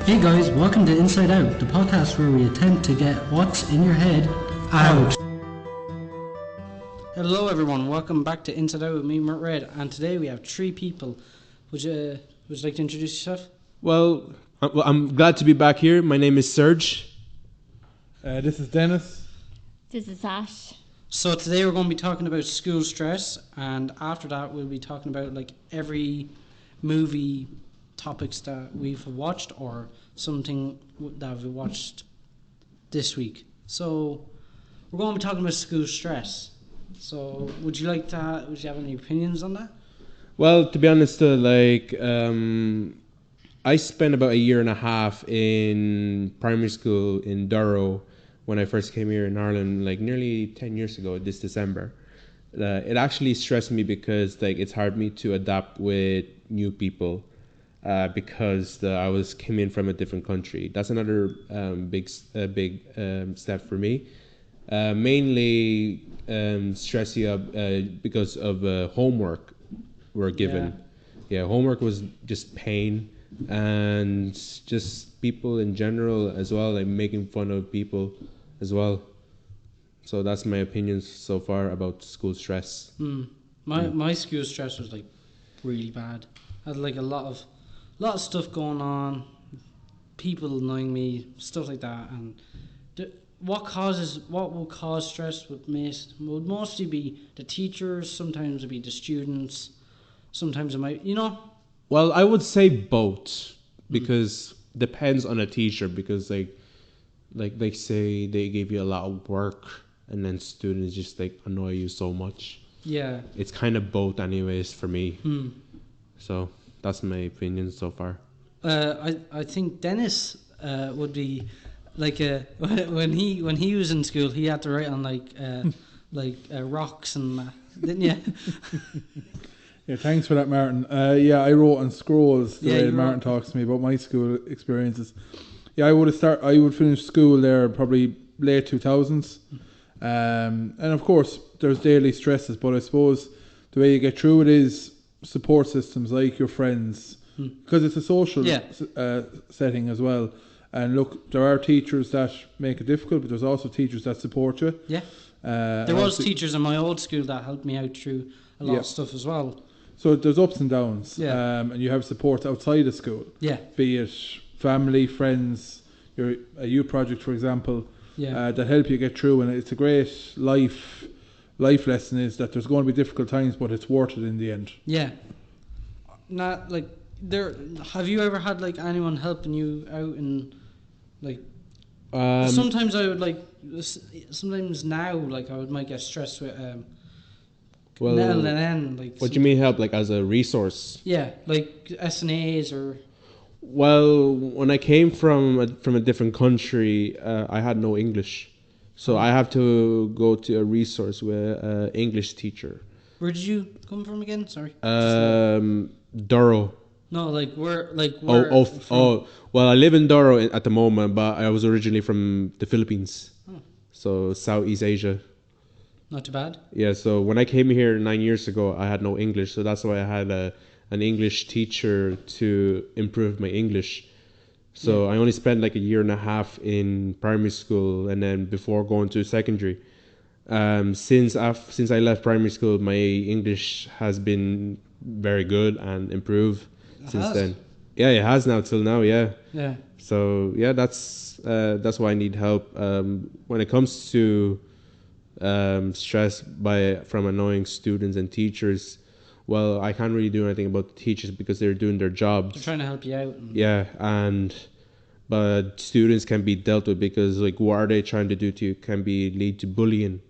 Hey guys, welcome to Inside Out, the podcast where we attempt to get what's in your head out. Hello everyone, welcome back to Inside Out with me, Mert Red, and today we have three people. Would you like to introduce yourself? Well, I'm glad to be back here. My name is Serge. This is Dennis. This is Ash. So today we're going to be talking about school stress, and after that we'll be talking about like every movie topics that we've watched or something that we've watched this week. So we're going to be talking about school stress. So would you have any opinions on that? Well, to be honest, I spent about a year and a half in primary school in Durrow when I first came here in Ireland, like nearly 10 years ago this December. It actually stressed me because it's hard me to adapt with new people because I came in from a different country. That's another big step for me. Mainly stress you up because of homework we're given. Yeah, homework was just pain, and just people in general as well, like making fun of people as well. So that's my opinions so far about school stress. My school stress was like really bad. I had like a lot of stuff going on, people annoying me, stuff like that. And what will cause stress would mostly be the teachers. Sometimes it'd be the students. Sometimes it might, Well, I would say both, because depends on a teacher, because like they say they give you a lot of work and then students just annoy you so much. Yeah. It's kind of both anyways for me. So that's my opinion so far. I think Dennis would be like when he was in school, he had to write on rocks and didn't you? Yeah, thanks for that, Martin. I wrote on scrolls the way Martin wrote. talks to me about my school experiences. Yeah, I would finish school there probably late 2000s. And of course, there's daily stresses, but I suppose the way you get through it is support systems like your friends, because it's a social setting as well. And look, there are teachers that make it difficult, but there's also teachers that support you. Yeah. There was teachers in my old school that helped me out through a lot of stuff as well. So there's ups and downs, and you have support outside of school. Yeah. Be it family, friends, a youth project, for example, that help you get through. And it's a great life lesson is that there's going to be difficult times, but it's worth it in the end. Yeah. Not like have you ever had anyone helping you out in sometimes I would sometimes now I might get stressed with Well, N. What do you mean help? As a resource? Yeah, SNAs or. Well, when I came from a different country, I had no English, so I have to go to a resource with an English teacher. Where did you come from again? Sorry. Durrow. No, where? Well, I live in Durrow at the moment, but I was originally from the Philippines, so Southeast Asia. Not too bad. Yeah, so when I came here 9 years ago, I had no English, so that's why I had an English teacher to improve my English. So I only spent a year and a half in primary school, and then before going to secondary. Since I left primary school, my English has been very good and improved since then. Yeah, it has now till now. Yeah. Yeah. So yeah, that's why I need help when it comes to stress from annoying students and teachers. Well, I can't really do anything about the teachers because they're doing their jobs. They're trying to help you out. But students can be dealt with because what are they trying to do to you can lead to bullying,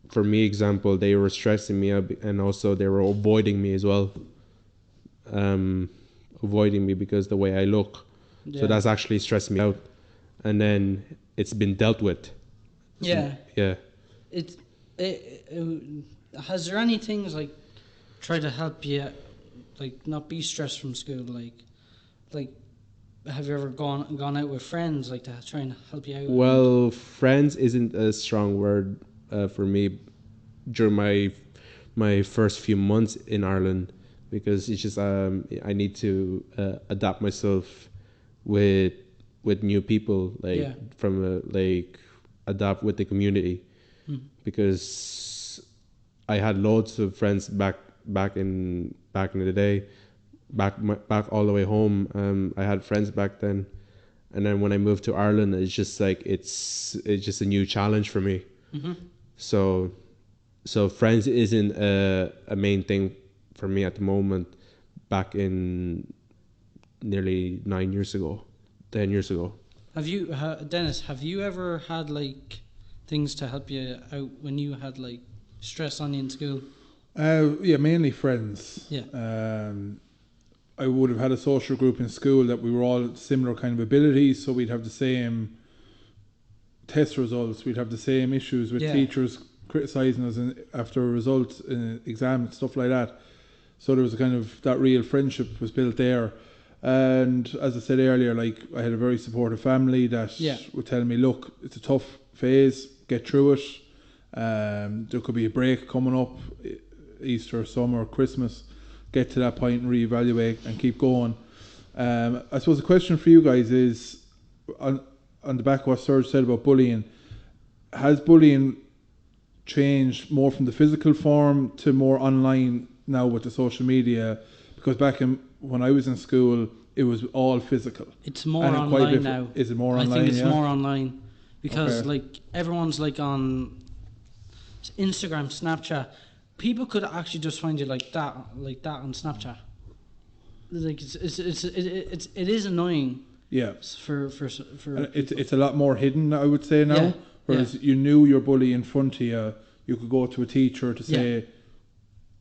for me example, they were stressing me out and also they were avoiding me as well, avoiding me because the way I look. So that's actually stressed me out, and then it's been dealt with. Yeah. Yeah. Has there any things try to help you not be stressed from school, have you ever gone out with friends to try and help you out? Well, friends isn't a strong word for me. During my first few months in Ireland, because it's just I need to adapt myself with new people, like Yeah. from like adapt with the community, Mm. because I had loads of friends back in the day, back all the way home. I had friends back then, and then when I moved to Ireland, it's just like it's just a new challenge for me. Mm-hmm. So friends isn't a main thing for me at the moment. Back in nearly 9 years ago, 10 years ago. Have you, Dennis? Have you ever had like things to help you out when you had like stress on you in school? Yeah, mainly friends. Yeah. I would have had a social group in school that we were all similar kind of abilities, so we'd have the same test results, we'd have the same issues with Yeah. teachers criticising us after results in exams, stuff like that. So there was a kind of that real friendship was built there. And as I said earlier, like I had a very supportive family that Yeah. would tell me, look, it's a tough phase, get through it. There could be a break coming up, Easter, summer, Christmas. Get to that point and reevaluate and keep going. I suppose the question for you guys is, on the back of what Serge said about bullying, has bullying changed more from the physical form to more online now with the social media? Because back when I was in school, it was all physical. It's more And quite online different. now. Is it more I online? think it's yeah? more online because Okay. like everyone's like on Instagram, Snapchat. People could actually just find you like that on Snapchat. Like it is annoying Yeah. for And it's a lot more hidden, I would say now. Yeah, Whereas you knew your bully in front of you, you could go to a teacher to say,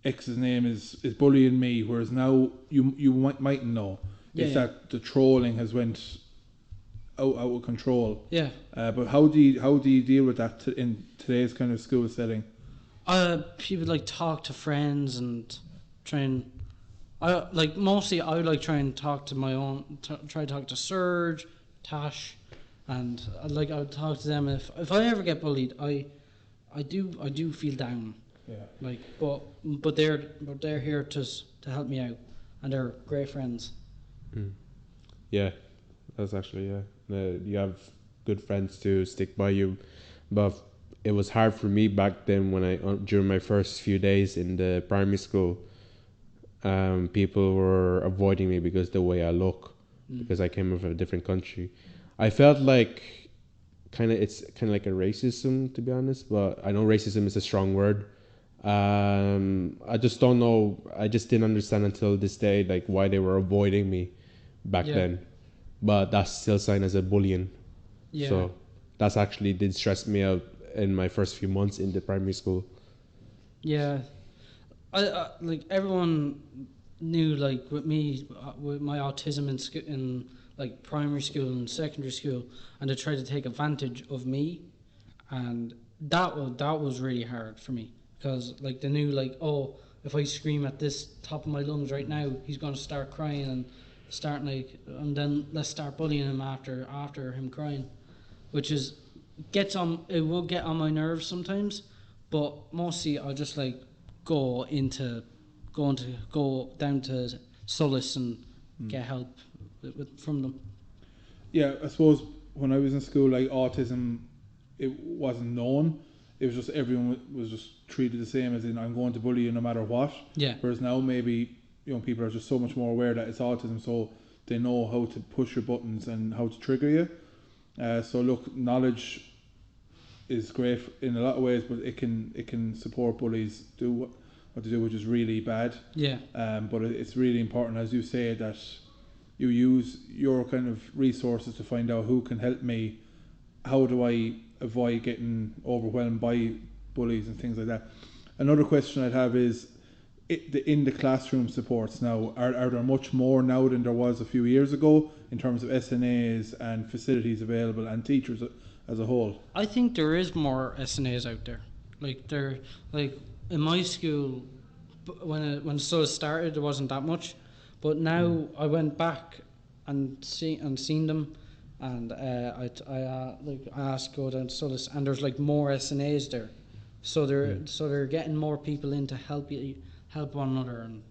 X's name is bullying me. Whereas now you mightn't know. Yeah, It's yeah. that the trolling has went out of control. Yeah. But how do you deal with that in today's kind of school setting? People like talk to friends and try and mostly I like try and talk to my own try to talk to Serge, Tash, and I would talk to them. If I ever get bullied, I do feel down. Yeah. Like but they're here to help me out, and they're great friends. Yeah, that's actually you have good friends to stick by you, but it was hard for me back then when during my first few days in the primary school. People were avoiding me because the way I look, because I came from a different country. I felt like it's kind of like a racism, to be honest, but I know racism is a strong word. I just don't know. I just didn't understand until this day, like why they were avoiding me back Yeah. then. But that's still seen as a bullying. Yeah. So that's actually did stress me out in my first few months in the primary school. Yeah, I like everyone knew like with me with my autism in like primary school and secondary school, and they tried to take advantage of me, and that was really hard for me because like they knew like, oh, if I scream at this top of my lungs right now, he's gonna start crying and then let's start bullying him after him crying, which is it will get on my nerves sometimes, but mostly I'll just like go down to Solace and get help from them. Yeah, I suppose when I was in school, like autism, it wasn't known. It was just everyone was just treated the same, as in I'm going to bully you no matter what. Yeah. Whereas now maybe young people are just so much more aware that it's autism, so they know how to push your buttons and how to trigger you. So look, knowledge is great in a lot of ways, but it can support bullies do what they do, which is really bad. Yeah. But it's really important, as you say, that you use your kind of resources to find out who can help me. How do I avoid getting overwhelmed by bullies and things like that? Another question I'd have is in the classroom supports now. Are there much more now than there was a few years ago in terms of SNAs and facilities available and teachers as a whole? I think there is more SNAs out there. Like in my school, when Solace started, there wasn't that much, but now I went back and seen them, and I asked to go down to Solace, and there's like more SNAs there, so they're getting more people in to help one another, and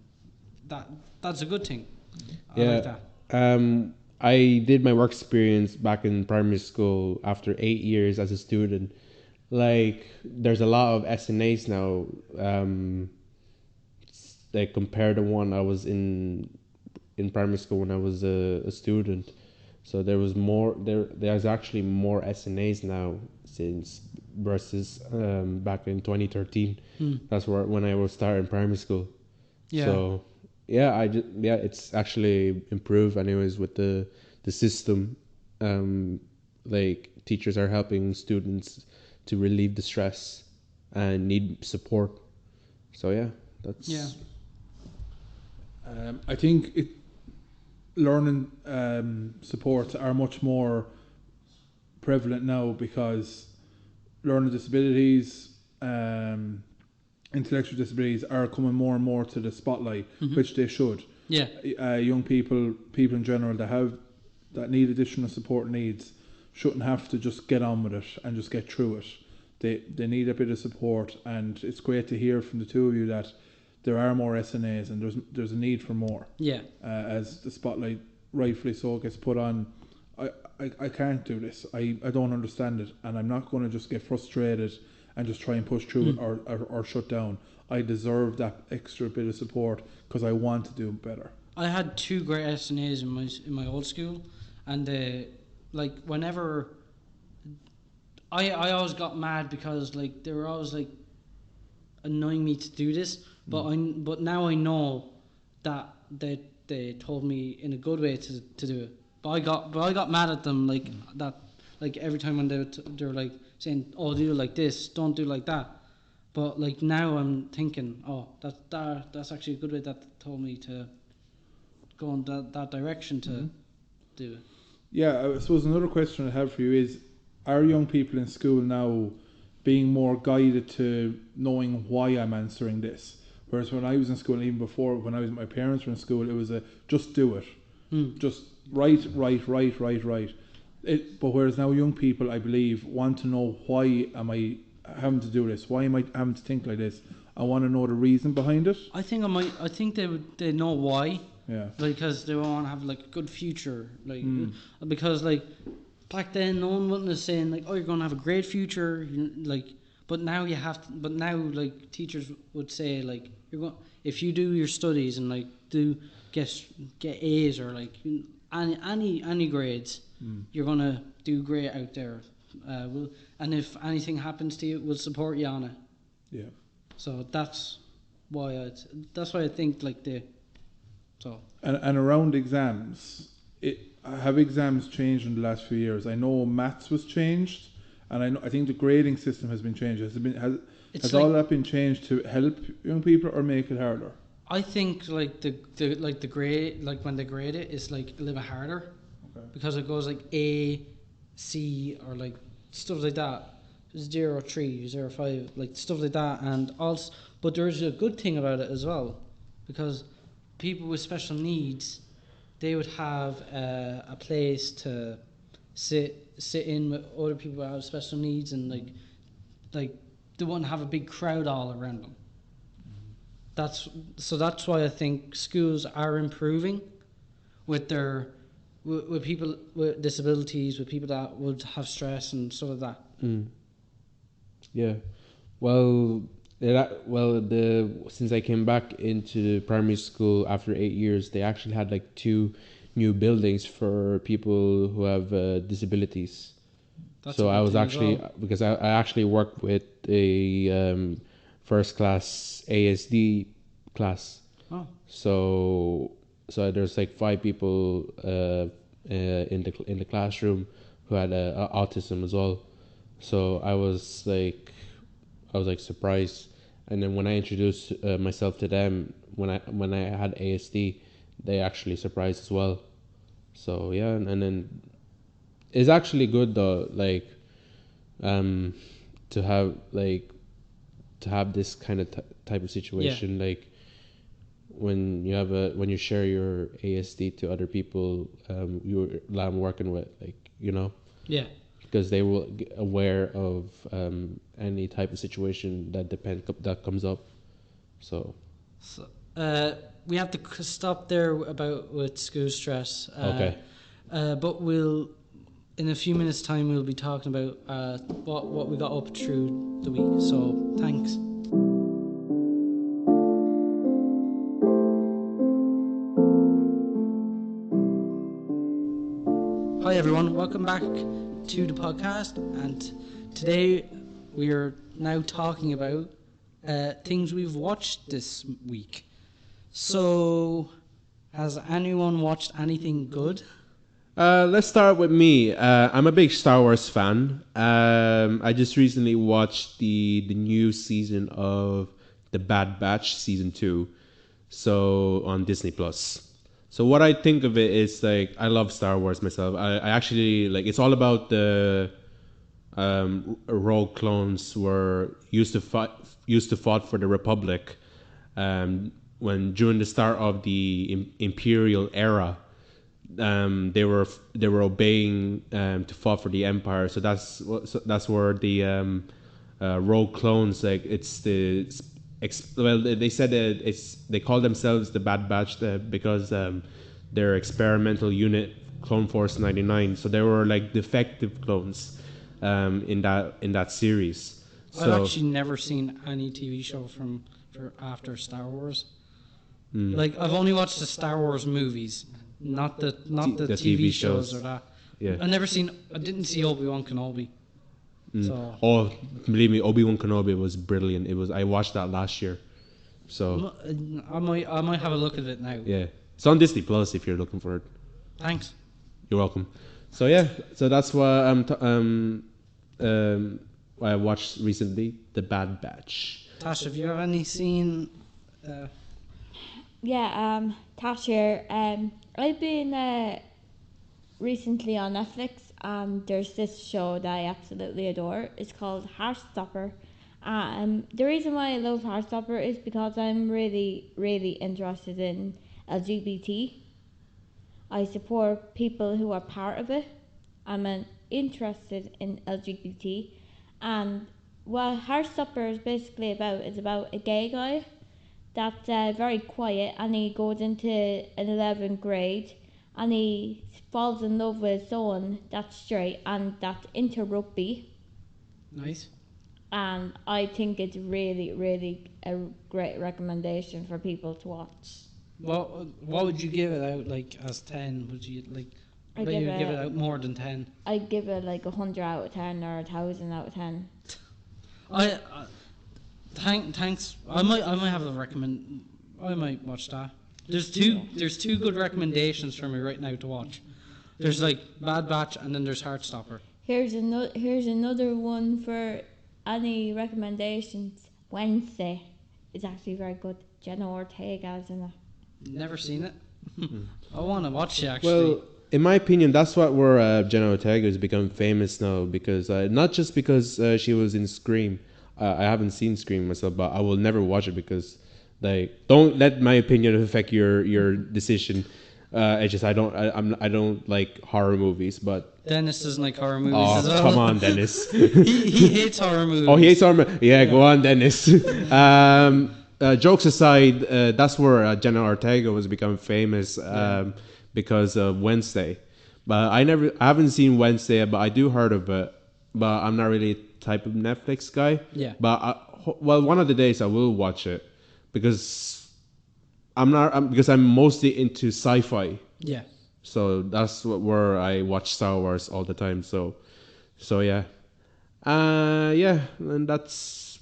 that's a good thing. I Yeah. like that. I did my work experience back in primary school after 8 years as a student. Like, there's a lot of SNAs now. Like, compared to one I was in primary school when I was a student. So there was more. There's actually more SNAs now since versus back in 2013. That's when I was starting primary school. Yeah. So it's actually improved anyways with the system. Like, teachers are helping students to relieve the stress and need support. So yeah, that's Yeah. I think learning supports are much more prevalent now because learning disabilities, intellectual disabilities are coming more and more to the spotlight, which they should. Yeah. Young people in general that need additional support needs shouldn't have to just get on with it and just get through it. They need a bit of support, and it's great to hear from the two of you that there are more SNAs and there's a need for more. Yeah. As the spotlight rightfully so gets put on, I can't do this. I don't understand it, and I'm not going to just get frustrated and just try and push through it or shut down. I deserve that extra bit of support because I want to do better. I had two great SNAs in my old school, and like whenever I always got mad because like they were always like annoying me to do this, but now I know that they told me in a good way to do it. But I got mad at them like that, like every time when they were like saying, "Oh, do it like this, don't do it like that." But like now I'm thinking, oh, that's actually a good way that they told me to go in that direction to do it. Yeah, I suppose another question I have for you is, are young people in school now being more guided to knowing why I'm answering this? Whereas when I was in school, and even before when my parents were in school, it was a just do it. Just write. But whereas now young people, I believe, want to know, why am I having to do this? Why am I having to think like this? I want to know the reason behind it. I think they know why. Yeah. Because they want to have like a good future, like because like back then no one wasn't saying like, oh, you're gonna have a great future, like. But now like teachers would say like, you're going, if you do your studies and like do get A's or like any grades, you're gonna do great out there. And if anything happens to you, we'll support you on it. Yeah. So that's why I think like the. So. And around exams, have exams changed in the last few years? I know maths was changed, and I think the grading system has been changed. Has all that been changed to help young people or make it harder? I think like the grade, like when they grade it, is like a little bit harder, because it goes like A, C, or like stuff like that, 0, 3, 0, 5, like stuff like that, and also. But there's a good thing about it as well, because people with special needs, they would have a place to sit in with other people who have special needs, and like they wouldn't have a big crowd all around them. That's why I think schools are improving with with people with disabilities, with people that would have stress and stuff like that. Yeah. Since I came back into primary school after 8 years, they actually had like 2 new buildings for people who have disabilities. So I was actually, because I actually worked with a first class ASD class. Oh. So there's like 5 people in the classroom who had autism as well. So I was like surprised, and then when I introduced myself to them when I had ASD, they actually surprised as well. So yeah, and then it's actually good though, like to have this kind of type of situation, like when you share your ASD to other people I'm working with, like, Yeah. because they will get aware of any type of situation that comes up. So we have to stop there about with school stress. Okay. But in a few minutes' time, we'll be talking about what we got up through the week. So thanks. Hi everyone, welcome back to the podcast, and today we are now talking about things we've watched this week. So, has anyone watched anything good? Let's start with me. I'm a big Star Wars fan. I just recently watched the new season of The Bad Batch season 2, so on Disney Plus. So what I think of it is like I love Star Wars myself. I actually like it's all about the rogue clones were used to fought for the Republic when during the start of the Imperial era. They were obeying to fight for the Empire. So that's where the rogue clones, like it's the they said that they call themselves the Bad Batch because their experimental unit Clone Force 99. So they were like defective clones in that series. So I've actually never seen any TV show for after Star Wars. Like I've only watched the Star Wars movies, not the TV shows or that. Yeah. I didn't see Obi-Wan Kenobi. So Oh, believe me, Obi-Wan Kenobi was brilliant. I watched that last year. So I might have a look at it now. yeah, it's on Disney Plus if you're looking for it. Thanks. You're welcome. So yeah, so that's what I watched recently, The Bad Batch. Tash, have you ever seen? Yeah, Tash here. I've been recently on Netflix, and there's this show that I absolutely adore. It's called Heartstopper. The reason why I love Heartstopper is because I'm really, really interested in LGBT. I support people who are part of it. I'm interested in LGBT, and what Heartstopper is basically about is about a gay guy that's very quiet, and he goes into an 11th grade, and he falls in love with someone that's straight and that's into rugby. Nice. And I think it's really, really a great recommendation for people to watch. What would you give it out like as 10? Would you like? I bet you would give it out more than 10. I'd give it like 100 out of 10 or 1,000 out of 10. Thanks. I might have a recommend. I might watch that. There's two good recommendations for me right now to watch. There's like Bad Batch and then there's Heartstopper. Here's another one for any recommendations. Wednesday is actually very good. Jenna Ortega's in it. Never seen it. I want to watch it actually. Well, in my opinion, that's where Jenna Ortega has become famous now, because not just because she was in Scream. I haven't seen Scream myself, but I will never watch it because, like, don't let my opinion affect your decision. It's just I don't like horror movies, but Dennis doesn't like horror movies as well. Come on, Dennis. he hates horror movies. Oh, he hates horror movies. Yeah, go on, Dennis. Jokes aside, that's where Jenna Ortega was becoming famous because of Wednesday. But I haven't seen Wednesday, but I do heard of it. But I'm not really a type of Netflix guy. Yeah. But one of the days I will watch it because I'm mostly into sci-fi. Yeah. So that's where I watch Star Wars all the time. So yeah, and that's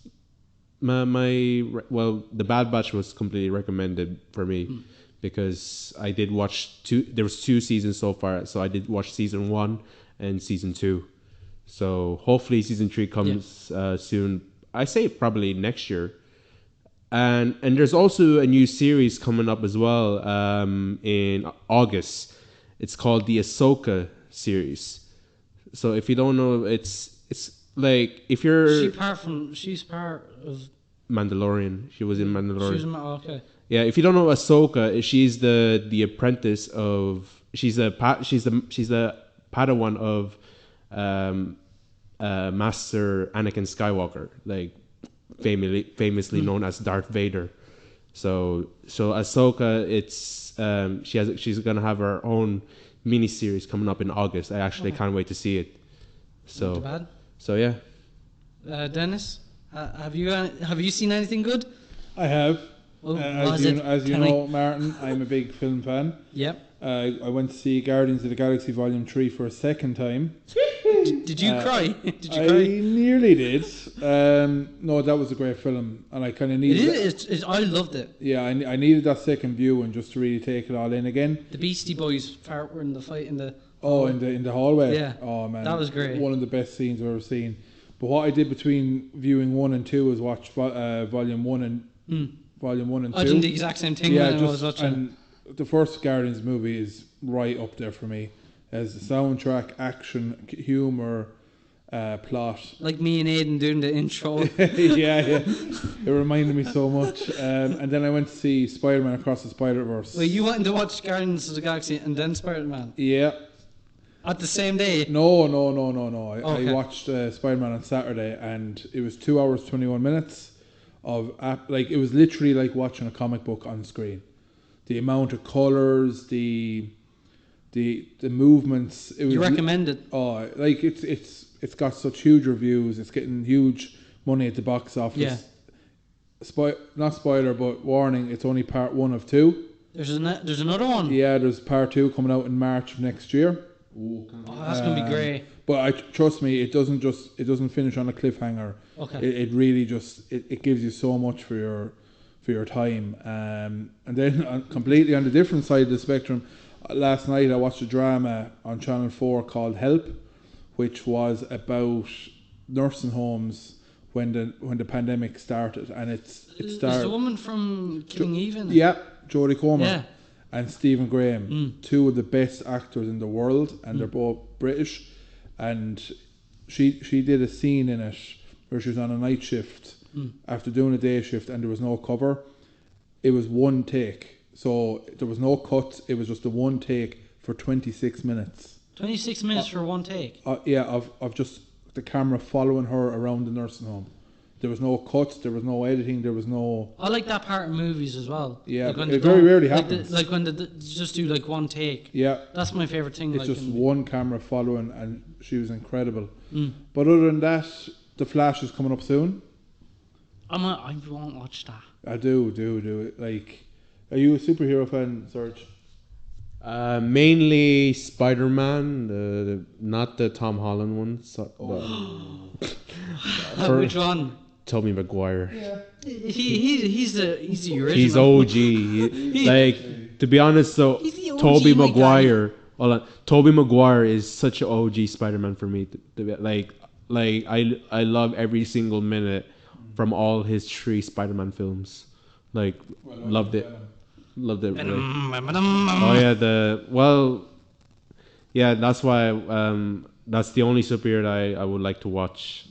The Bad Batch was completely recommended for me because I did watch two. There was 2 seasons so far, so I did watch season 1 and season 2. So hopefully season 3 comes soon. I say probably next year. And there's also a new series coming up as well in August. It's called the Ahsoka series. So if you don't know, it's like if you're she's part of Mandalorian. She was in Mandalorian. Okay. Yeah, if you don't know Ahsoka, she's the apprentice of she's the Padawan of Master Anakin Skywalker, like famously known as Darth Vader. So Ahsoka, she's gonna have her own mini series coming up in August. I actually can't wait to see it. Not too So bad. so yeah. Dennis, have you seen anything good? I have. Oh, As you know, Martin, I'm a big film fan. Yep. I went to see Guardians of the Galaxy Volume 3 for a second time. Did you cry? Did you I cry? nearly did. No, that was a great film, and I kind of It needed. is. I loved it. Yeah, I needed that second viewing just to really take it all in again. The Beastie Boys were in the fight in the. Oh, in the hallway. Yeah. Oh man, That was great. One of the best scenes I've ever seen. But what I did between viewing 1 and 2 was watch Volume 1 and Volume 1 and 2. I did the exact same thing Yeah, when I was watching. and the first Guardians movie is right up there for me as the soundtrack, action, humor, plot. Like me and Aiden doing the intro. yeah, it reminded me so much. And then I went to see Spider-Man Across the Spider-Verse. Well, you wanted to watch Guardians of the Galaxy and then Spider-Man Yeah. at the same day. No. Okay. I watched Spider-Man on Saturday, and it was 2 hours 21 minutes of it was literally like watching a comic book on screen. The amount of colors, the movements. It was You recommend it? Oh, like it's got such huge reviews. It's getting huge money at the box office. Yeah. Not spoiler, but warning. It's only part 1 of 2. There's another one. Yeah, there's part 2 coming out in March of next year. Oh, that's gonna be great. But trust me, it doesn't finish on a cliffhanger. Okay. It really just it gives you so much for your time. And then completely on the different side of the spectrum, last night I watched a drama on Channel 4 called Help, which was about nursing homes when the pandemic started, and it Is started. the woman from Killing Eve in it? Yeah, Jodie Comer. Yeah. And Stephen Graham, two of the best actors in the world, and they're both British. And she did a scene in it where she was on a night shift after doing a day shift, and there was no cover. It was one take, so there was no cuts. It was just a one take for 26 minutes. 26 minutes for one take. Of just the camera following her around the nursing home. There was no cuts. There was no editing. There was no. I like that part in movies as well. Yeah, when it they very don't- rarely like happens. Like when they just do like one take. Yeah. That's my favorite thing. It's like just in- one camera following, and she was incredible. But other than that, The Flash is coming up soon. I won't watch that. I do it. Like, are you a superhero fan, Serge? Mainly Spider-Man, not the Tom Holland one. Which one? Tobey Maguire. He's the original. He's OG. Like, to be honest, though, He's the OG, Tobey my Maguire. Hold on. Tobey Maguire is such an OG Spider-Man for me. Like I love every single minute from all his 3 Spider-Man films. Like, loved it. Loved it. Really. Oh yeah, that's why. That's the only superhero I would like to watch.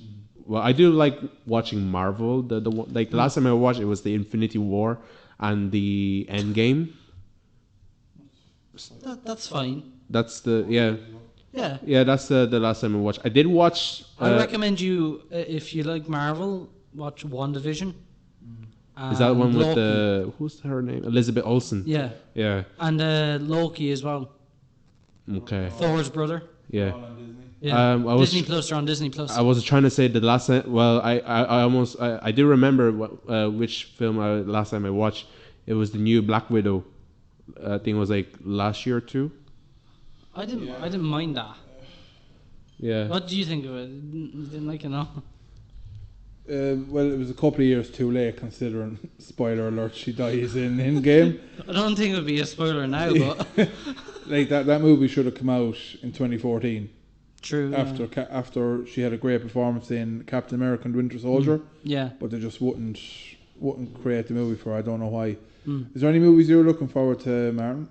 Well, I do like watching Marvel. The last time I watched it was the Infinity War and the Endgame. That's fine. That's the yeah. That's the last time I watched. I did watch. I recommend you if you like Marvel, watch WandaVision. Is that one with Loki. who's her name? Elizabeth Olsen. Yeah, Yeah. and Loki as well. Okay. Thor's brother. Yeah. Yeah. I was Disney Plus are on Disney Plus. I was trying to say the last time. Well, I almost I do remember which film last time I watched. It was the new Black Widow. I think it was like last year or 2. I didn't mind that. Yeah. What do you think of it? You didn't like it, no? Well, it was a couple of years too late, considering, spoiler alert, she dies in Endgame. I don't think it would be a spoiler now, but Like that movie should have come out in 2014 true. after she had a great performance in Captain America and Winter Soldier, Yeah. but they just wouldn't create the movie for her. I don't know why. Is there any movies you're looking forward to, Martin?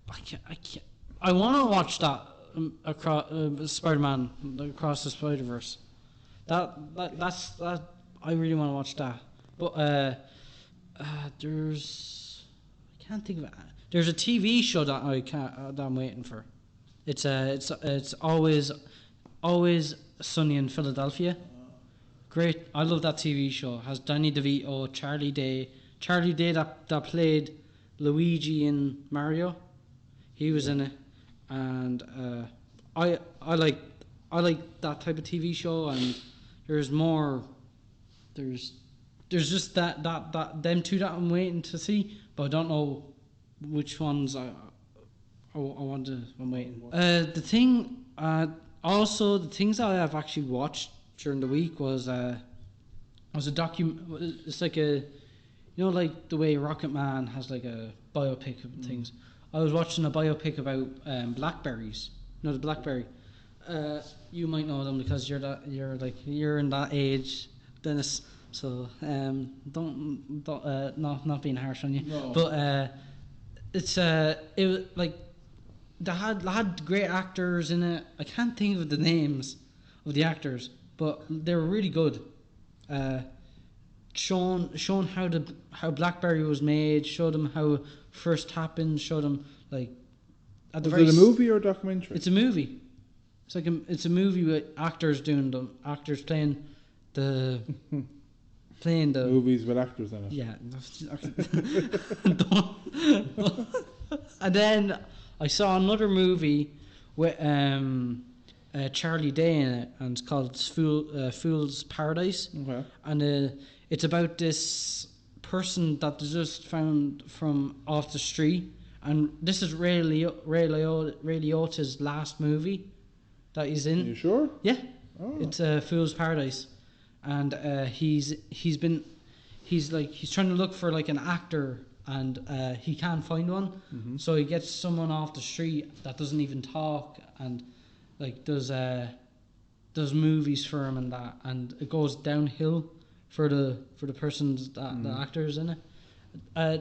I can't. I want to watch that across Spider-Man Across the Spider-Verse. That's I really want to watch that. But there's I can't think of it. There's a TV show that that I'm waiting for. It's always Sunny in Philadelphia. Great, I love that TV show. It has Danny DeVito, Charlie Day, Charlie Day that played Luigi in Mario. He was in it, and I like that type of TV show. And there's more. There's just that them two that I'm waiting to see, but I don't know which ones I'm waiting. The thing, also the things that I have actually watched during the week was a It's like a, like the way Rocket Man has like a biopic of things. I was watching a biopic about blackberries. The blackberry. You might know them because you're in that age, Dennis. So don't not being harsh on you. No. But it was like they had great actors in it. I can't think of the names of the actors, but they were really good. Shown how BlackBerry was made, showed them how it first happened, showed them like at the Was it a movie or a documentary? It's a movie. It's a movie with actors playing the Movies with actors in it. yeah. And then I saw another movie with Charlie Day in it, and it's called Fool's Paradise. Okay. And it's about this person that they just found from off the street, and this is Ray Liotta's last movie that he's in. Are you sure? Yeah, Oh. it's Fool's Paradise, and he's trying to look for like an actor, and he can't find one. Mm-hmm. So he gets someone off the street that doesn't even talk, and like does movies for him and that, and it goes downhill for the persons that the actors in it.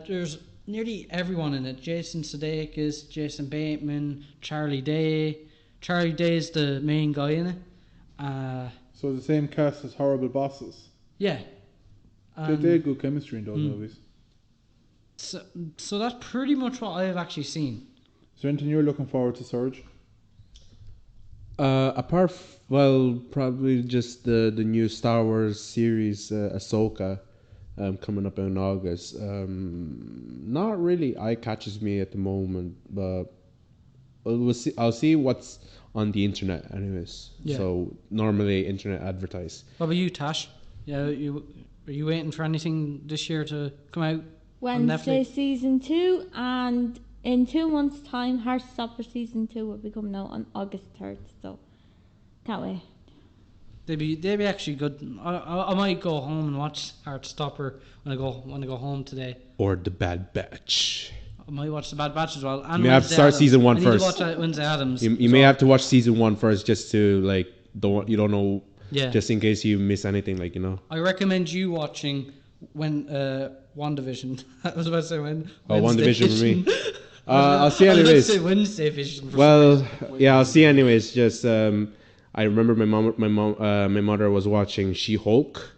There's nearly everyone in it: Jason Sudeikis, Jason Bateman, Charlie Day. Charlie Day is the main guy in it. So the same cast as Horrible Bosses. Yeah. They had good chemistry in those movies. So that's pretty much what I've actually seen. Is there anything you're looking forward to, Serge? Probably just the new Star Wars series, Ahsoka, coming up in August. Not really eye catches me at the moment, but I'll see what's on the internet, anyways. Yeah. So normally internet advertise. What about you, Tash? Yeah, are you waiting for anything this year to come out? Wednesday Netflix? season 2, and in 2 months' time, Heartstopper season 2 will be coming out on August 3rd. So can't wait. They'd be actually good. I might go home and watch Heartstopper when I go home today. Or The Bad Batch. I might watch The Bad Batch as well. And You may have to start season 1 I need first. to watch Wednesday Addams. You may have to watch season 1 first, just to you don't know, Yeah. just in case you miss anything, I recommend you watching WandaVision. I was about to say when. WandaVision for me. Vision. I'll see I was about to anyways. say Wednesday Vision. For Well, yeah, I'll see anyways. Just I remember my mother was watching She-Hulk,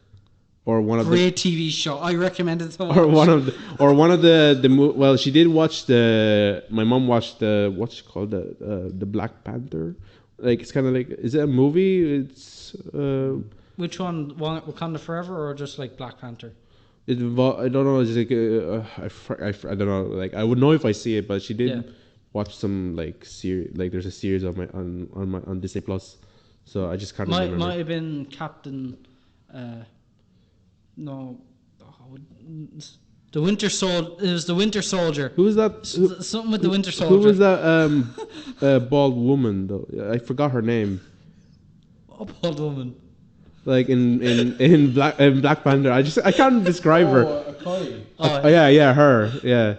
or one of great TV show. I recommend it to watch. one of the well, she did watch my mom watched what's it called, the Black Panther. Like, it's kind of like, is it a movie? It's Which one? Wakanda Forever or just like Black Panther? I don't know. It's like I don't know. Like, I would know if I see it, but she did watch some like series. Like, there's a series on Disney Plus. So I just can't remember. Might have been Captain. The Winter Soldier. It was the Winter Soldier. Who was that? Something with the Winter Soldier. Who was that bald woman though? I forgot her name. Oh, bald woman. Like in Black Panther, I can't describe her. Okoye. Yeah, her. Yeah.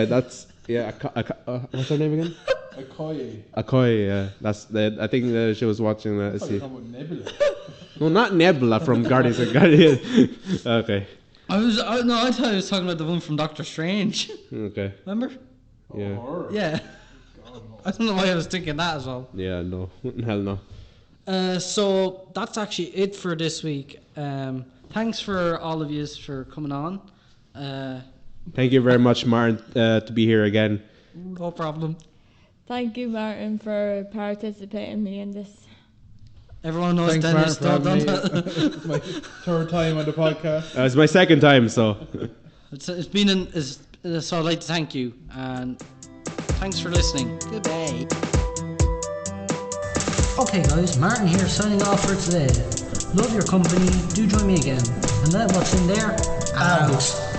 That's what's her name again? Okoye. Okoye. Yeah, that's that. I think she was watching that. I thought you were talking about Nebula. No, not Nebula from Guardians of Guardians. Okay. I thought I was talking about the one from Doctor Strange. Okay. Remember? Yeah. Horror. Yeah. I don't know why I was thinking that as well. Yeah. No. Hell no. So that's actually it for this week. Thanks for all of you for coming on. Thank you very much, Martin, to be here again. No problem. Thank you, Martin, for participating me in this. Everyone knows Thanks, Dennis. Martin, for having me. Don't- It's my third time on the podcast. It's my second time, so. It's been so I'd like to thank you, and thanks for listening. Goodbye. Okay guys, Martin here signing off for today. Love your company, do join me again. And then what's in there? Out.